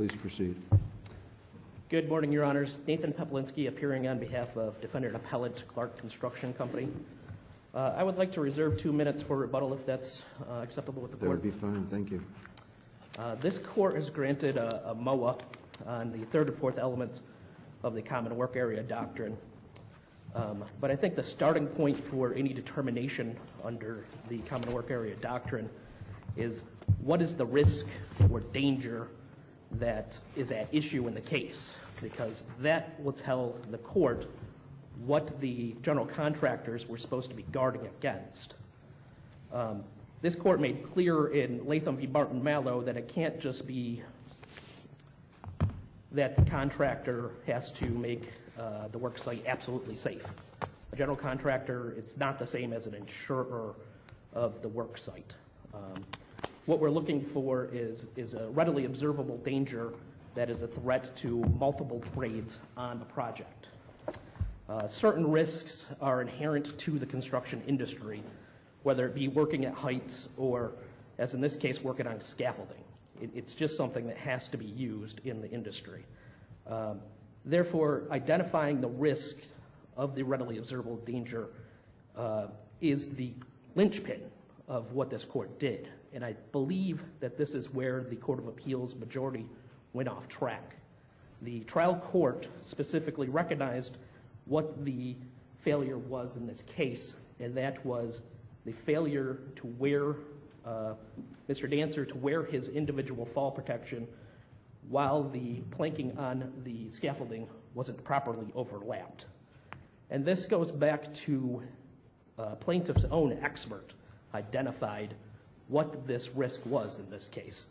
Please proceed. Good morning, Your Honors. Nathan Peplinski, appearing on behalf of Defendant Appellant Clark Construction Company. I would like to reserve 2 minutes for rebuttal if that's acceptable with the court. That would be fine. Thank you. This court has granted a MOA on the third and fourth elements of the Common Work Area Doctrine. But I think the starting point for any determination under the Common Work Area Doctrine is what is the risk or danger that is at issue in the case, because that will tell the court what the general contractors were supposed to be guarding against. This court made clear in Latham v. Barton Mallow that it can't just be that the contractor has to make the work site absolutely safe. A general contractor, it's not the same as an insurer of the work site. What we're looking for is a readily observable danger that is a threat to multiple trades on the project. Certain risks are inherent to the construction industry, whether it be working at heights or, as in this case, working on scaffolding. It's just something that has to be used in the industry. Therefore, identifying the risk of the readily observable danger is the linchpin of what this court did. And I believe that this is where the Court of Appeals majority went off track. The trial court specifically recognized what the failure was in this case, and that was the failure to wear, Mr. Dancer to wear his individual fall protection while the planking on the scaffolding wasn't properly overlapped. And this goes back to plaintiff's own expert identified what this risk was in this case.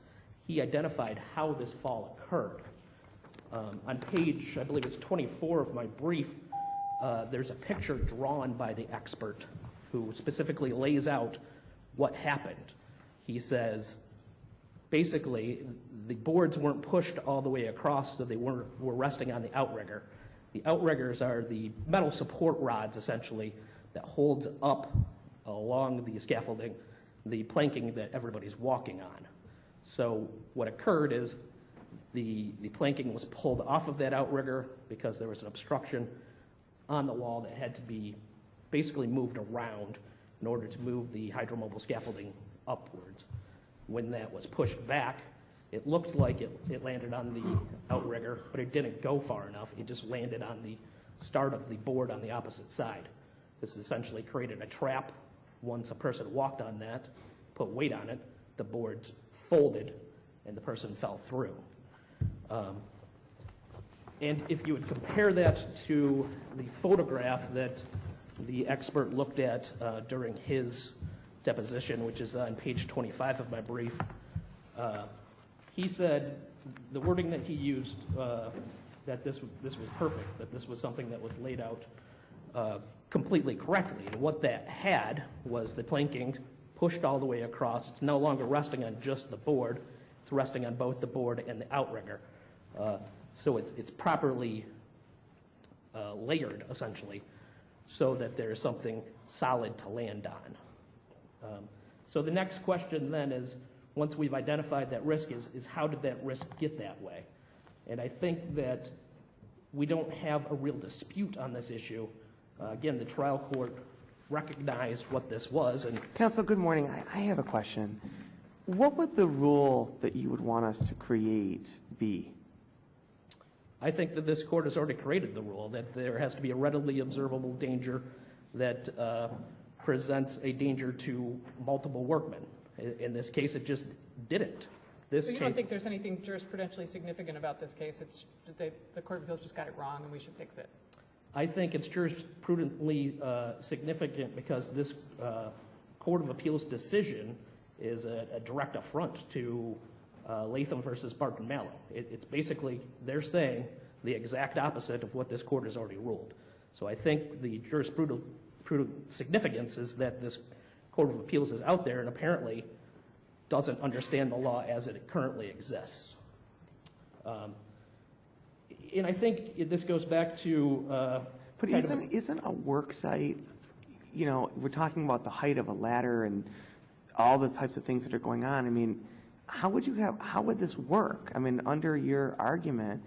He identified how this fall occurred. On page, I believe it's 24 of my brief, there's a picture drawn by the expert who specifically lays out what happened. He says, basically, the boards weren't pushed all the way across, so they were resting on the outrigger. The outriggers are the metal support rods, essentially, that holds up along the scaffolding the planking that everybody's walking on. So what occurred is the planking was pulled off of that outrigger because there was an obstruction on the wall that had to be basically moved around in order to move the hydromobile scaffolding upwards. When that was pushed back, it looked like it landed on the outrigger, but it didn't go far enough. It just landed on the start of the board on the opposite side. This essentially created a trap. Once a person walked on that, put weight on it, the boards folded and the person fell through. And if you would compare that to the photograph that the expert looked at during his deposition, which is on page 25 of my brief, he said the wording that he used, that this was perfect, that this was something that was laid out completely correctly. And what that had was the planking pushed all the way across. It's no longer resting on just the board. It's resting on both the board and the outrigger. So it's properly layered, essentially, so that there's something solid to land on. So the next question then is, once we've identified that risk, is how did that risk get that way? And I think that we don't have a real dispute on this issue. Again, the trial court recognized what this was. And Counsel, good morning. I have a question. What would the rule that you would want us to create be? I think that this court has already created the rule that there has to be a readily observable danger that presents a danger to multiple workmen. In this case, it just didn't. So you don't think there's anything jurisprudentially significant about this case? It's the Court of Appeals just got it wrong and we should fix it? I think it's jurisprudently significant because this Court of Appeals decision is a direct affront to Latham versus Barton Mallow. It's basically, they're saying the exact opposite of what this court has already ruled. So I think the jurisprudent significance is that this Court of Appeals is out there and apparently doesn't understand the law as it currently exists. And I think this goes back to... But isn't a work site, you know, we're talking about the height of a ladder and all the types of things that are going on. I mean, how would this work? I mean, under your argument,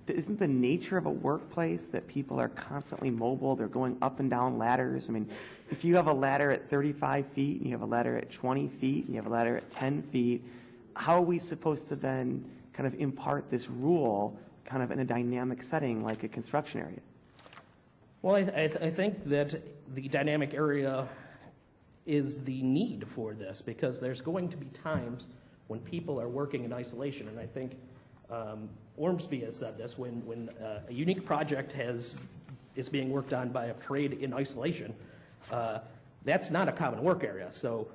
isn't the nature of a workplace that people are constantly mobile, they're going up and down ladders? I mean, if you have a ladder at 35 feet, and you have a ladder at 20 feet, and you have a ladder at 10 feet, how are we supposed to then kind of impart this rule kind of in a dynamic setting like a construction area? Well, I think that the dynamic area is the need for this, because there's going to be times when people are working in isolation, and I think Ormsby has said this, when a unique project is being worked on by a trade in isolation, that's not a common work area. So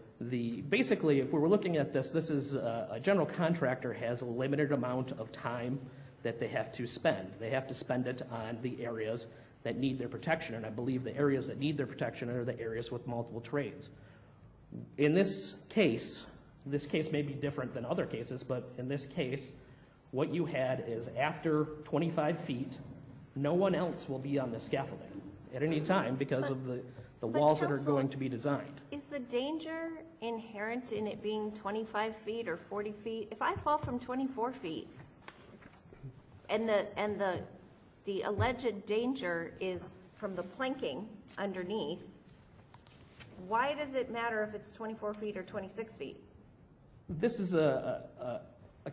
basically, if we were looking at this is a general contractor has a limited amount of time that they have to spend. They have to spend it on the areas that need their protection, and I believe the areas that need their protection are the areas with multiple trades. In this case may be different than other cases, but in this case, what you had is after 25 feet, no one else will be on the scaffolding at any time because of the walls that are going to be designed. Is the danger inherent in it being 25 feet or 40 feet? If I fall from 24 feet and the alleged danger is from the planking underneath, why does it matter if it's 24 feet or 26 feet? This is a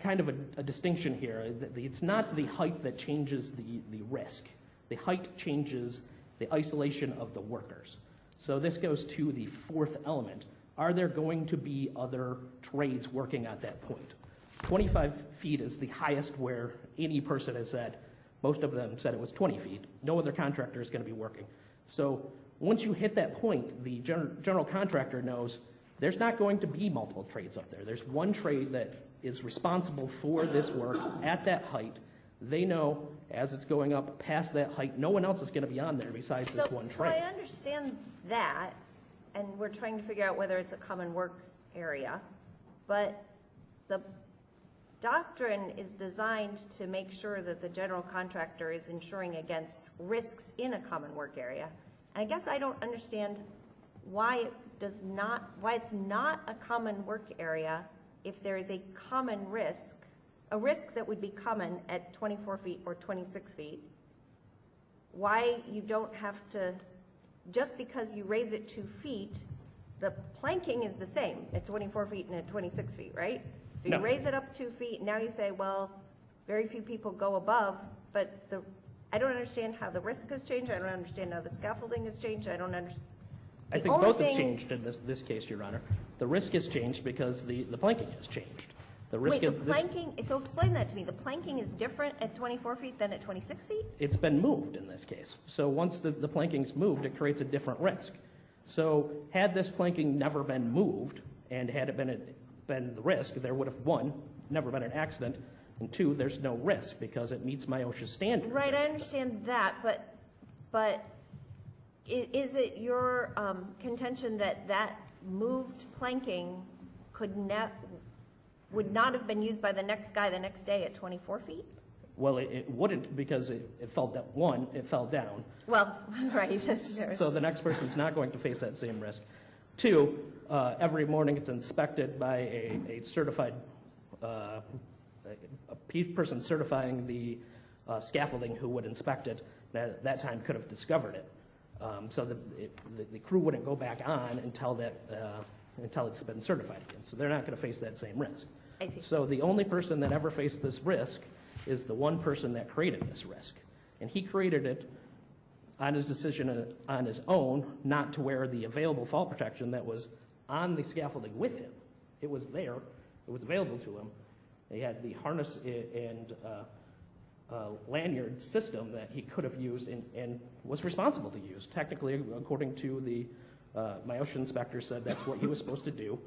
kind of a distinction here. It's not the height that changes the risk. The height changes the isolation of the workers. So this goes to the fourth element. Are there going to be other trades working at that point? 25 feet is the highest where any person has said. Most of them said it was 20 feet. No other contractor is going to be working. So once you hit that point, the general contractor knows there's not going to be multiple trades up there. There's one trade that is responsible for this work at that height. They know as it's going up past that height, no one else is going to be on there besides this one trade. So I understand that, and we're trying to figure out whether it's a common work area, but the doctrine is designed to make sure that the general contractor is insuring against risks in a common work area. And I guess I don't understand why it's not a common work area if there is a common risk, a risk that would be common at 24 feet or 26 feet. Why you don't have to, just because you raise it 2 feet, the planking is the same at 24 feet and at 26 feet, right? So you raise it up 2 feet, and now you say, well, very few people go above, but I don't understand how the risk has changed. I don't understand how the scaffolding has changed. I don't understand. I think both have changed in this case, Your Honor. The risk has changed because the planking has changed. Wait, the planking, so explain that to me. The planking is different at 24 feet than at 26 feet? It's been moved in this case. So once the planking's moved, it creates a different risk. So had this planking never been moved, and had it been the risk, there would have, one, never been an accident, and two, there's no risk because it meets MIOSHA's standards. Right, I understand that, but is it your contention that that moved planking would not have been used by the next guy the next day at 24 feet? Well, it wouldn't because it fell down. One, it fell down. Well, right. So the next person's not going to face that same risk. Two, every morning it's inspected by a certified person certifying the scaffolding who would inspect it. At that time could have discovered it. So the crew wouldn't go back on until it's been certified again. So they're not going to face that same risk. I see. So the only person that ever faced this risk is the one person that created this risk. And he created it on his decision on his own, not to wear the available fall protection that was on the scaffolding with him. It was there. It was available to him. They had the harness and lanyard system that he could have used and was responsible to use. Technically, according to the MIOSHA inspector said that's what he was supposed to do.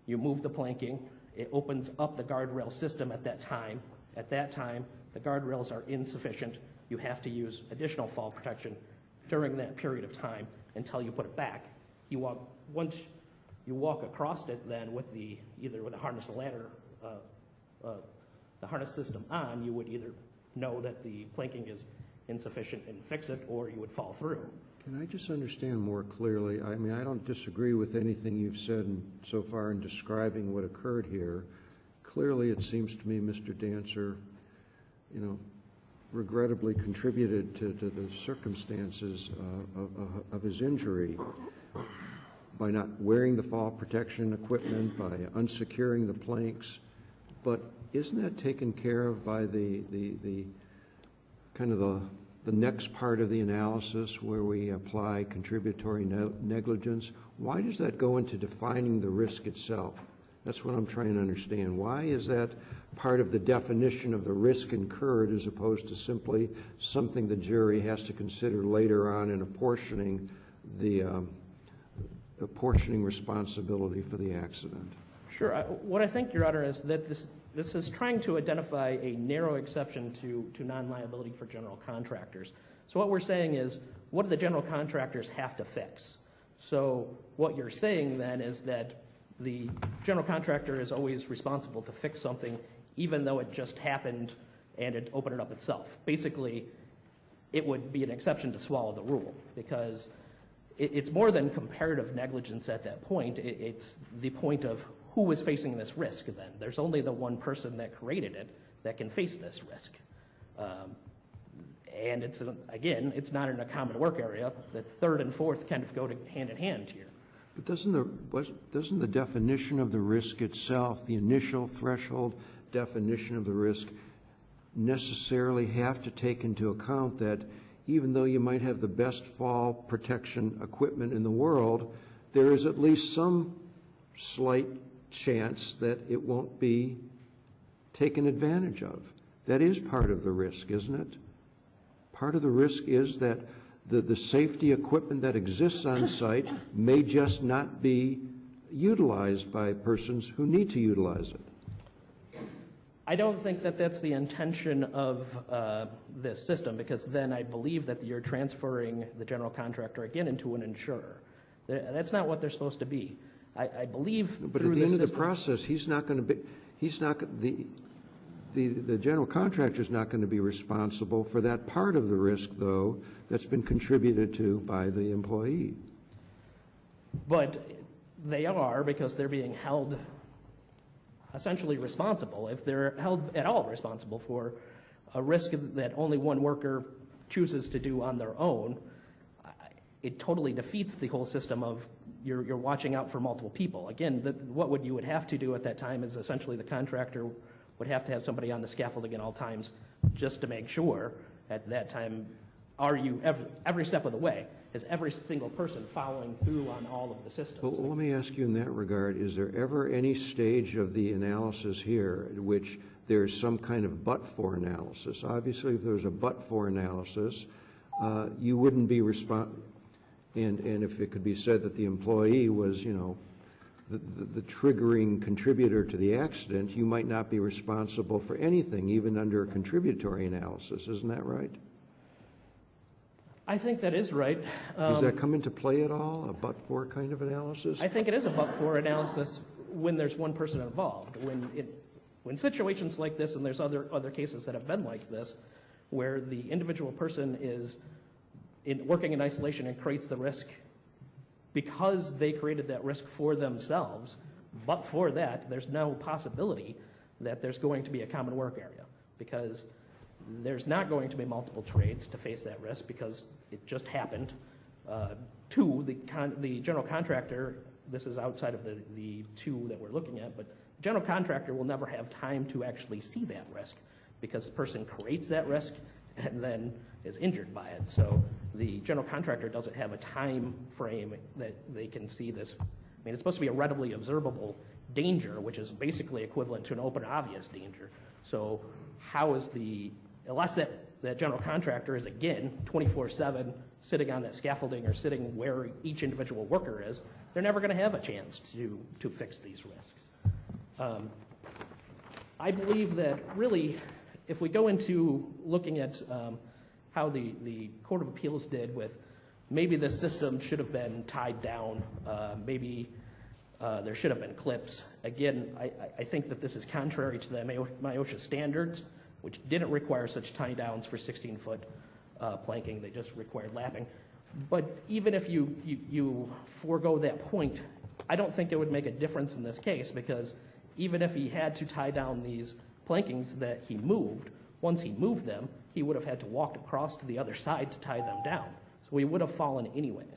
You move the planking. It opens up the guardrail system at that time. At that time, the guardrails are insufficient. You have to use additional fall protection during that period of time until you put it back. Once you walk across it, then with either with a harness or ladder, the harness system on, you would either know that the planking is insufficient and fix it, or you would fall through. Can I just understand more clearly? I mean, I don't disagree with anything you've said so far in describing what occurred here. clearly it seems to me Mr. Dancer, regrettably contributed to the circumstances of his injury by not wearing the fall protection equipment, by unsecuring the planks. But isn't that taken care of by the kind of the next part of the analysis where we apply contributory negligence? Why does that go into defining the risk itself? That's what I'm trying to understand. Why is that part of the definition of the risk incurred as opposed to simply something the jury has to consider later on in apportioning responsibility for the accident? Sure. What I think, Your Honor, is that this is trying to identify a narrow exception to non-liability for general contractors. So what we're saying is, what do the general contractors have to fix? So what you're saying then is that the general contractor is always responsible to fix something even though it just happened and it opened it up itself. Basically, it would be an exception to swallow the rule because it's more than comparative negligence at that point. It's the point of who is facing this risk then. There's only the one person that created it that can face this risk. And it's, again, it's not in a common work area. The third and fourth kind of go hand in hand here. But doesn't the definition of the risk itself, the initial threshold definition of the risk, necessarily have to take into account that even though you might have the best fall protection equipment in the world, there is at least some slight chance that it won't be taken advantage of? That is part of the risk, isn't it? Part of the risk is that the safety equipment that exists on site may just not be utilized by persons who need to utilize it. I don't think that that's the intention of this system, because then I believe that you're transferring the general contractor again into an insurer. That's not what they're supposed to be. I believe but through at the end system, of the process, the general contractor is not going to be responsible for that part of the risk, though, that's been contributed to by the employee. But they are, because they're being held essentially responsible. If they're held at all responsible for a risk that only one worker chooses to do on their own, it totally defeats the whole system of you're watching out for multiple people. Again, what you would have to do at that time is essentially the contractor would have to have somebody on the scaffolding at all times just to make sure at that time, are you every step of the way, is every single person following through on all of the systems? Well, let me ask you in that regard, is there ever any stage of the analysis here in which there's some kind of but-for analysis? Obviously, if there's a but-for analysis, you wouldn't be responsible. And if it could be said that the employee was, the triggering contributor to the accident, you might not be responsible for anything, even under a contributory analysis. Isn't that right? I think that is right. Does that come into play at all, a but-for kind of analysis? I think it is a but-for analysis when there's one person involved. When situations like this, and there's other cases that have been like this, where the individual person is working in isolation and creates the risk because they created that risk for themselves, but for that, there's no possibility that there's going to be a common work area, because there's not going to be multiple trades to face that risk because it just happened. Two, the general contractor, this is outside of the two that we're looking at, but the general contractor will never have time to actually see that risk because the person creates that risk and then is injured by it. So the general contractor doesn't have a time frame that they can see this. I mean, it's supposed to be a readily observable danger, which is basically equivalent to an open obvious danger. So how is unless that general contractor is, again, 24/7 sitting on that scaffolding or sitting where each individual worker is, they're never going to have a chance to fix these risks. I believe that really, if we go into looking at how the Court of Appeals did with maybe the system should have been tied down, maybe there should have been clips. Again, I think that this is contrary to the MIOSHA standards, which didn't require such tie downs for 16-foot planking. They just required lapping. But even if you forego that point, I don't think it would make a difference in this case, because even if he had to tie down these plankings that he moved, once he moved them, he would have had to walk across to the other side to tie them down. So he would have fallen anyways.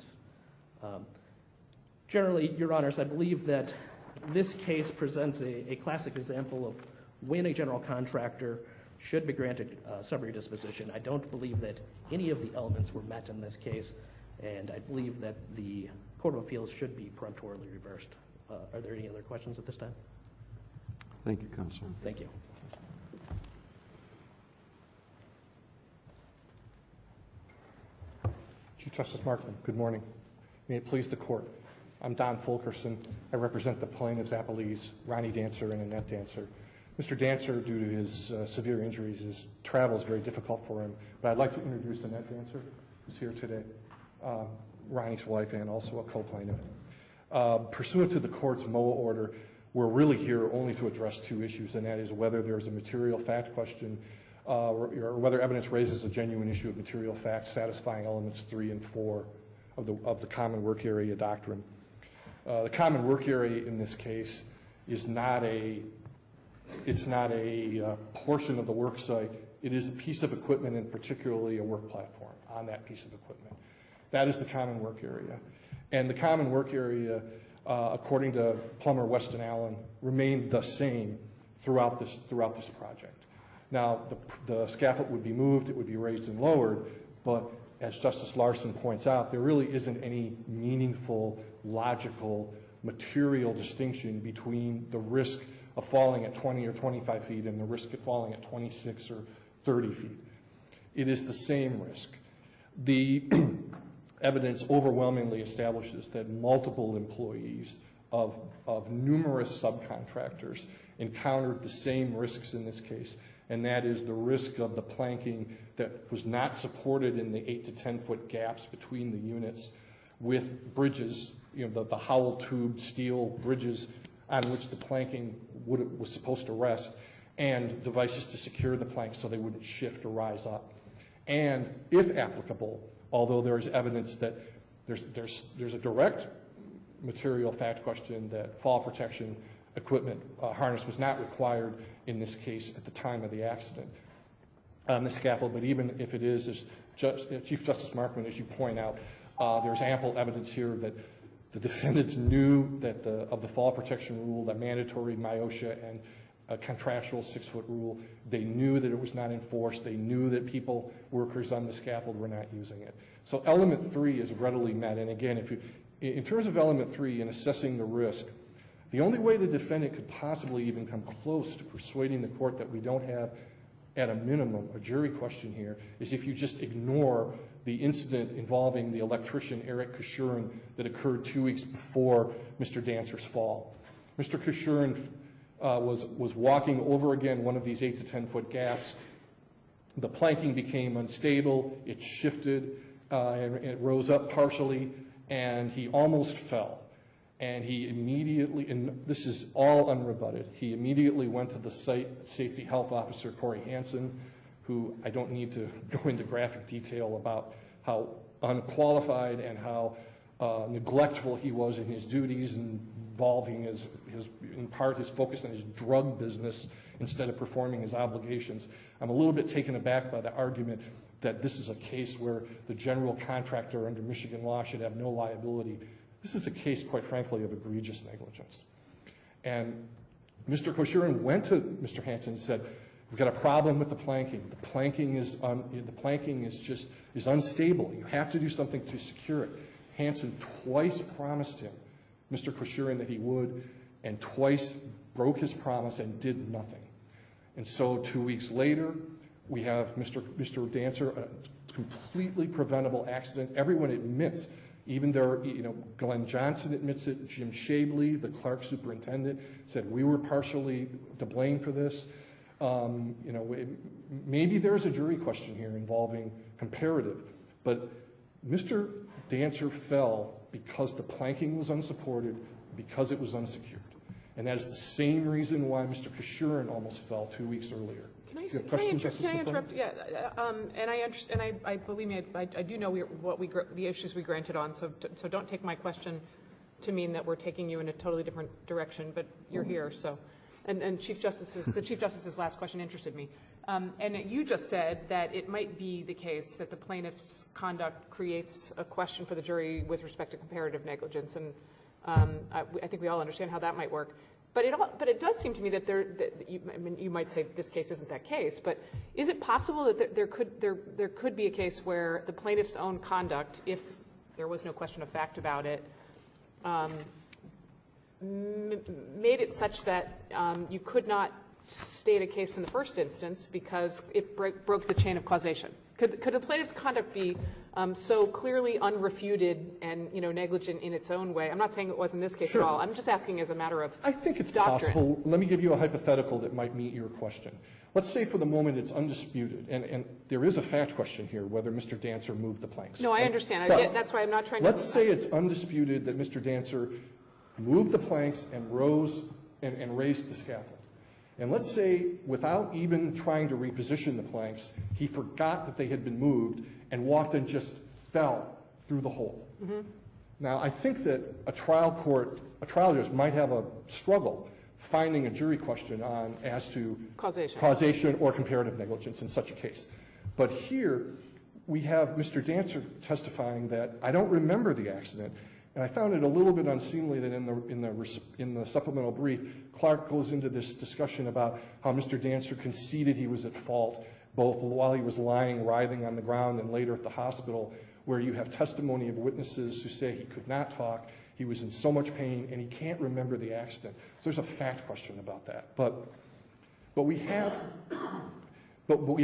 Generally, Your Honors, I believe that this case presents a classic example of when a general contractor should be granted summary disposition. I don't believe that any of the elements were met in this case, and I believe that the Court of Appeals should be peremptorily reversed. Are there any other questions at this time? Thank you, counsel. Thank you. Chief Justice Markman, good morning. May it please the court. I'm Don Fulkerson. I represent the plaintiffs' appellees, Ronnie Dancer and Annette Dancer. Mr. Dancer, due to his severe injuries, his travel is very difficult for him. But I'd like to introduce Annette Dancer, who's here today, Ronnie's wife and also a co-plaintiff. Pursuant to the court's MOA order, we're really here only to address two issues, and that is whether there's a material fact question or whether evidence raises a genuine issue of material facts satisfying elements 3 and 4 of the common work area doctrine. The common work area in this case is not a portion of the work site. It is a piece of equipment, and particularly a work platform on that piece of equipment. That is the common work area. And the common work area, according to Plummer, West, and Allen, remained the same throughout this project. Now, the scaffold would be moved, it would be raised and lowered, but as Justice Larson points out, there really isn't any meaningful, logical, material distinction between the risk of falling at 20 or 25 feet and the risk of falling at 26 or 30 feet. It is the same risk. The evidence overwhelmingly establishes that multiple employees of numerous subcontractors encountered the same risks in this case, and that is the risk of the planking that was not supported in the 8 to 10 foot gaps between the units with bridges, the hollow tube steel bridges on which the planking was supposed to rest, and devices to secure the planks so they wouldn't shift or rise up. And if applicable, although there is evidence that there's a direct material fact question that fall protection equipment harness was not required in this case at the time of the accident on the scaffold, but even if it is, as Chief Justice Markman, as you point out, there's ample evidence here that the defendants knew that of the fall protection rule, that mandatory MIOSHA and a contractual 6-foot rule. They knew that it was not enforced. They knew that workers on the scaffold were not using it. So element 3 is readily met. And again, in terms of element 3 in assessing the risk, the only way the defendant could possibly even come close to persuading the court that we don't have, at a minimum, a jury question here is if you just ignore the incident involving the electrician Eric Kashurin that occurred 2 weeks before Mr. Dancer's fall. Mr. Kashurin was walking over again one of these 8 to 10 foot gaps. The planking became unstable. It shifted and it rose up partially, and he almost fell. And he immediately, and this is all unrebutted, he immediately went to the site safety health officer, Corey Hansen, who I don't need to go into graphic detail about how unqualified and how neglectful he was in his duties, involving in part his focus on his drug business instead of performing his obligations. I'm a little bit taken aback by the argument that this is a case where the general contractor under Michigan law should have no liability. This is a case, quite frankly, of egregious negligence. And Mr. Kashurin went to Mr. Hansen and said, "We've got a problem with the planking. The planking is unstable. You have to do something to secure it." Hansen twice promised him, Mr. Kashurin, that he would, and twice broke his promise and did nothing. And so 2 weeks later, we have Mr. Dancer, a completely preventable accident. Everyone admits, even there, Glenn Johnson admits it, Jim Shabley, the Clark superintendent, said we were partially to blame for this. Maybe there's a jury question here involving comparative, but Mr. Dancer fell because the planking was unsupported, because it was unsecured. And that is the same reason why Mr. Kashurin almost fell 2 weeks earlier. Can I interrupt? Yeah, and I understand. I believe me. I do know the issues we granted on. So don't take my question to mean that we're taking you in a totally different direction. But you're here, so and the Chief Justice's last question interested me. And you just said that it might be the case that the plaintiff's conduct creates a question for the jury with respect to comparative negligence, and I think we all understand how that might work. But it does seem to me that you might say this case isn't that case, but is it possible that there could be a case where the plaintiff's own conduct, if there was no question of fact about it, made it such that you could not state a case in the first instance because it broke the chain of causation? Could a plaintiff's conduct be so clearly unrefuted and negligent in its own way? I'm not saying it was in this case Sure. at all. I'm just asking as a matter of I think it's doctrine. possible. Let me give you a hypothetical that might meet your question. Let's say for the moment it's undisputed, and there is a fact question here whether Mr. Dancer moved the planks. No, I understand. That's why I'm not trying to. Let's say it's undisputed that Mr. Dancer moved the planks and rose and raised the scaffold. And let's say, without even trying to reposition the planks, he forgot that they had been moved and walked and just fell through the hole. Mm-hmm. Now, I think that a trial judge might have a struggle finding a jury question on as to causation or comparative negligence in such a case. But here, we have Mr. Dancer testifying that I don't remember the accident. And I found it a little bit unseemly that in the supplemental brief, Clark goes into this discussion about how Mr. Dancer conceded he was at fault, both while he was lying, writhing on the ground, and later at the hospital, where you have testimony of witnesses who say he could not talk, he was in so much pain, and he can't remember the accident. So there's a fact question about that. But we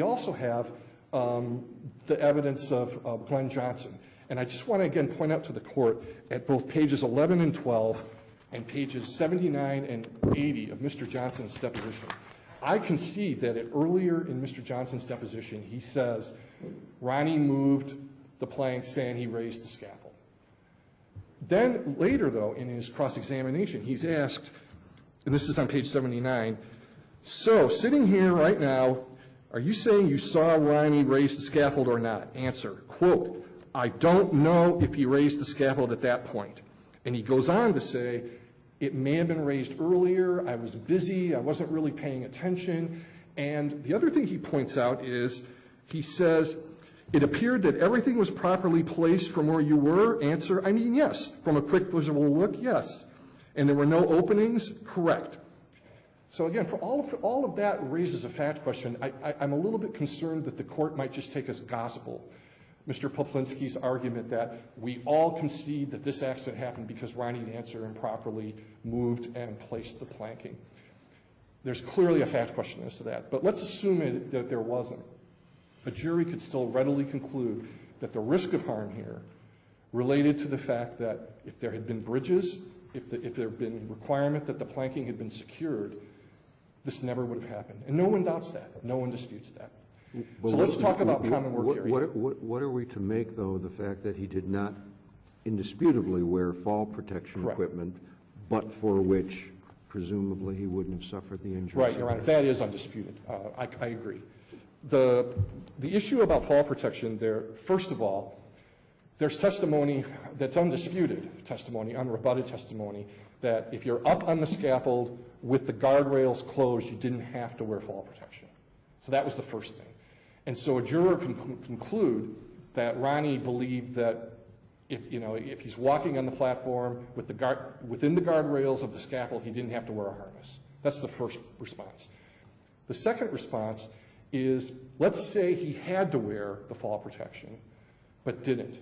also have the evidence of Glenn Johnson. And I just want to, again, point out to the court at both pages 11 and 12 and pages 79 and 80 of Mr. Johnson's deposition. I concede that earlier in Mr. Johnson's deposition, he says, Ronnie moved the plank saying he raised the scaffold. Then later, though, in his cross-examination, he's asked, and this is on page 79, so sitting here right now, are you saying you saw Ronnie raise the scaffold or not? Answer, quote, I don't know if he raised the scaffold at that point. And he goes on to say, it may have been raised earlier, I was busy, I wasn't really paying attention. And the other thing he points out is, he says, it appeared that everything was properly placed from where you were. Answer, I mean, yes. From a quick visual look, yes. And there were no openings? Correct. So again, for all of that raises a fact question. I'm a little bit concerned that the court might just take as gospel Mr. Poplinski's argument that we all concede that this accident happened because Ronnie Dancer improperly moved and placed the planking. There's clearly a fact question as to that, but let's assume that there wasn't. A jury could still readily conclude that the risk of harm here related to the fact that if there had been bridges, if there had been requirement that the planking had been secured, this never would have happened. And no one doubts that. No one disputes that. So let's talk about common work area. What are we to make, though, of the fact that he did not indisputably wear fall protection equipment, but for which presumably he wouldn't have suffered the injury? Right, Your Honor, that is undisputed. I agree. The issue about fall protection there, first of all, there's testimony that's undisputed testimony, unrebutted testimony, that if you're up on the scaffold with the guardrails closed, you didn't have to wear fall protection. So that was the first thing. And so a juror can conclude that Ronnie believed that if he's walking on the platform with within the guardrails of the scaffold, he didn't have to wear a harness. That's the first response. The second response is, let's say he had to wear the fall protection, but didn't.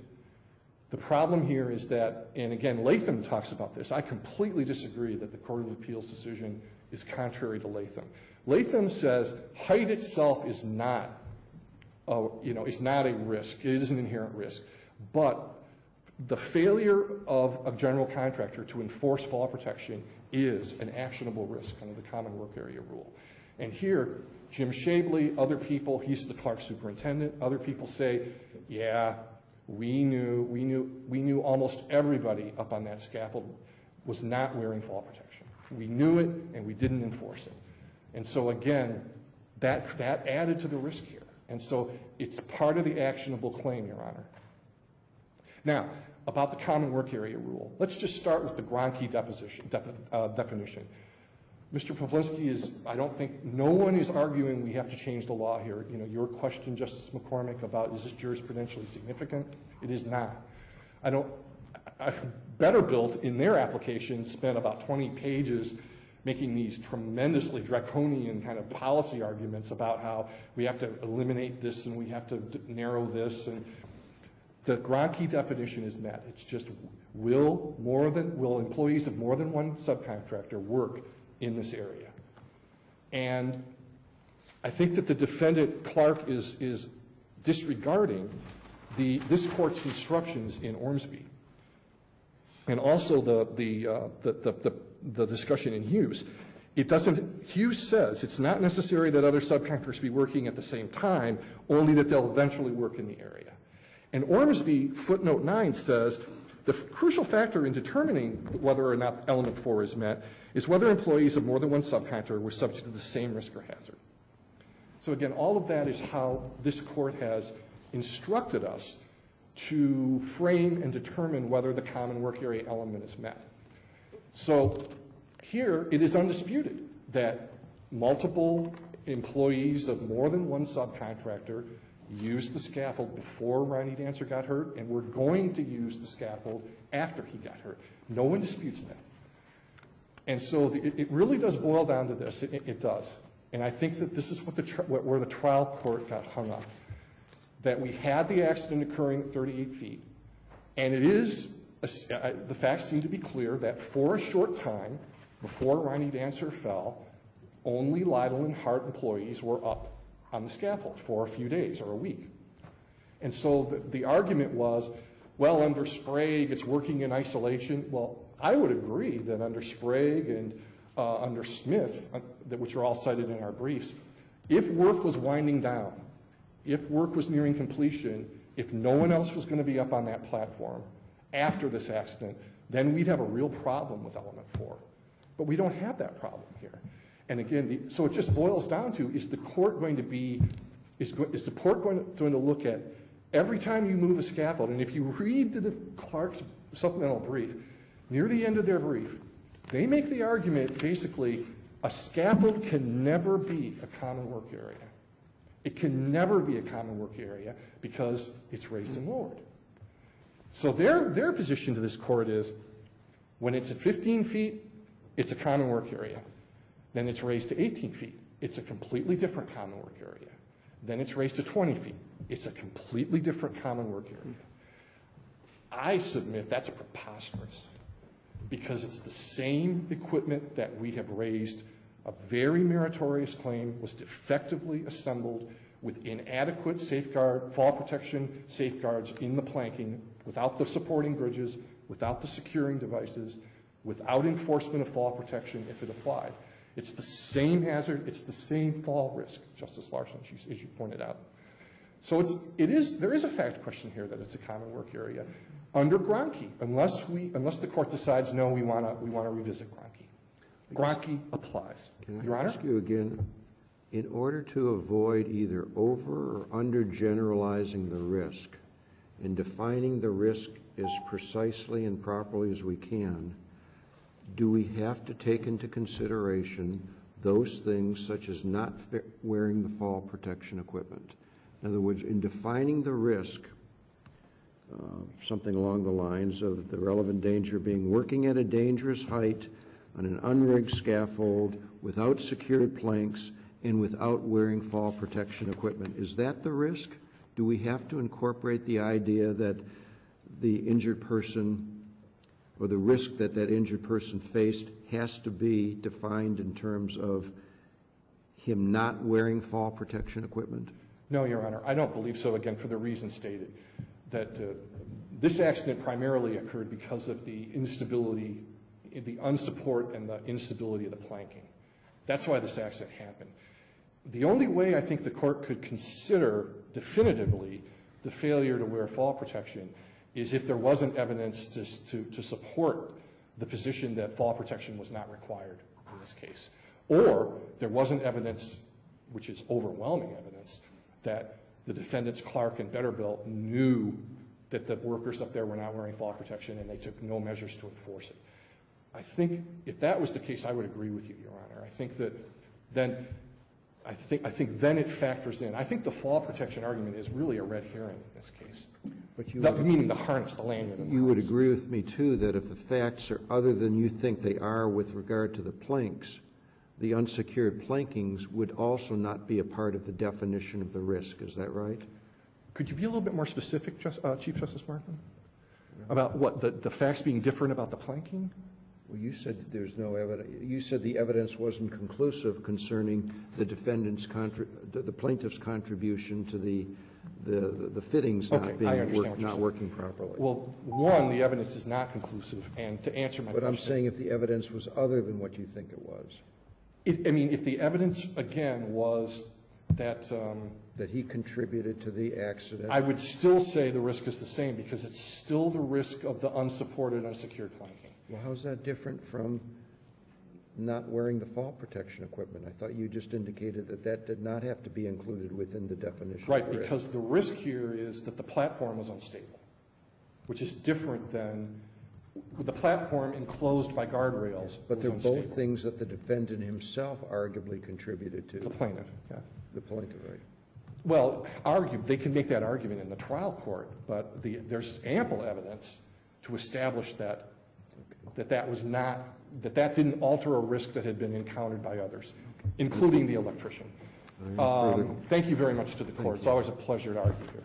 The problem here is that, and again, Latham talks about this. I completely disagree that the Court of Appeals decision is contrary to Latham. Latham says height itself is not a risk. It is an inherent risk. But the failure of a general contractor to enforce fall protection is an actionable risk under the common work area rule. And here, Jim Shabley, other people, he's the Clark superintendent, other people say, yeah, we knew almost everybody up on that scaffold was not wearing fall protection. We knew it and we didn't enforce it. And so again, that added to the risk here. And so it's part of the actionable claim, Your Honor. Now, about the common work area rule, let's just start with the Gronke definition. Mr. Poplinski I don't think, no one is arguing we have to change the law here. You know, your question, Justice McCormick, about is this jurisprudentially significant? It is not. Better Built, in their application, spent about 20 pages making these tremendously draconian kind of policy arguments about how we have to eliminate this and we have to narrow this. And the Gronke definition is met. It's just will employees of more than one subcontractor work in this area? And I think that the defendant, Clark, is disregarding this court's instructions in Ormsby, and also the discussion in Hughes. Hughes says it's not necessary that other subcontractors be working at the same time, only that they'll eventually work in the area. And Ormsby, footnote 9, says the crucial factor in determining whether or not element 4 is met is whether employees of more than one subcontractor were subject to the same risk or hazard. So again, all of that is how this court has instructed us to frame and determine whether the common work area element is met. So here it is undisputed that multiple employees of more than one subcontractor used the scaffold before Ronnie Dancer got hurt and were going to use the scaffold after he got hurt. No one disputes that. And so it really does boil down to this. It does. And I think that this is where the trial court got hung up, that we had the accident occurring at 38 feet, and it is, the facts seem to be clear that for a short time before Ronnie Dancer fell, only Lytle and Hart employees were up on the scaffold for a few days or a week. And so the argument was, well, under Sprague, it's working in isolation. Well, I would agree that under Sprague and under Smith, which are all cited in our briefs, if work was winding down, if work was nearing completion, if no one else was going to be up on that platform after this accident, then we'd have a real problem with element 4. But we don't have that problem here. And again, so it just boils down to, is the court going to look at every time you move a scaffold? And if you read the Clark's supplemental brief, near the end of their brief, they make the argument, basically, a scaffold can never be a common work area. It can never be a common work area because it's raised and lowered. So their position to this court is, when it's at 15 feet, it's a common work area. Then it's raised to 18 feet. It's a completely different common work area. Then it's raised to 20 feet. It's a completely different common work area. I submit that's preposterous, because it's the same equipment that we have raised a very meritorious claim was defectively assembled with inadequate fall protection safeguards in the planking, without the supporting bridges, without the securing devices, without enforcement of fall protection if it applied. It's the same hazard, it's the same fall risk, Justice Larson, as you pointed out. So there is a fact question here that it's a common work area under Gronke, unless the court decides, no, we want to revisit Gronke. Gronke applies. Can I ask you again, in order to avoid either over or under generalizing the risk and defining the risk as precisely and properly as we can, do we have to take into consideration those things such as not wearing the fall protection equipment? In other words, in defining the risk, something along the lines of the relevant danger being working at a dangerous height on an unrigged scaffold without secured planks and without wearing fall protection equipment. Is that the risk? Do we have to incorporate the idea that the injured person or the risk that that injured person faced has to be defined in terms of him not wearing fall protection equipment? No, Your Honor, I don't believe so, again, for the reason stated, that this accident primarily occurred because of the instability, the unsupport and the instability of the planking. That's why this accident happened. The only way I think the court could consider definitively the failure to wear fall protection is if there wasn't evidence to support the position that fall protection was not required in this case. Or there wasn't evidence, which is overwhelming evidence, that the defendants, Clark and Betterbilt, knew that the workers up there were not wearing fall protection and they took no measures to enforce it. I think if that was the case, I would agree with you, Your Honor. I think that then, I think then it factors in. I think the fall protection argument is really a red herring in this case. But you Meaning the harness, the lanyard. And the You would harness. agree with me, too, that if the facts are other than you think they are with regard to the planks, the unsecured plankings would also not be a part of the definition of the risk. Is that right? Could you be a little bit more specific, Chief Justice Martin, about what, the facts being different about the planking? Well, you said that there's no evidence. You said the evidence wasn't conclusive concerning the defendant's the plaintiff's contribution to the fittings not working properly. Well, one, the evidence is not conclusive, and to answer my But question. I'm saying if the evidence was other than what you think it was. If the evidence, again, was that That he contributed to the accident. I would still say the risk is the same, because it's still the risk of the unsupported, unsecured planking. Well, how's that different from not wearing the fall protection equipment? I thought you just indicated that that did not have to be included within the definition. Right, of risk. because the risk here is that the platform was unstable, which is different than the platform enclosed by guardrails. But they're was both unstable. things that the defendant himself arguably contributed to. The plaintiff, yeah. The plaintiff, right? Well, they can make that argument in the trial court, but there's ample evidence to establish that that didn't alter a risk that had been encountered by others, including the electrician. Thank you very much to the court. It's always a pleasure to argue here.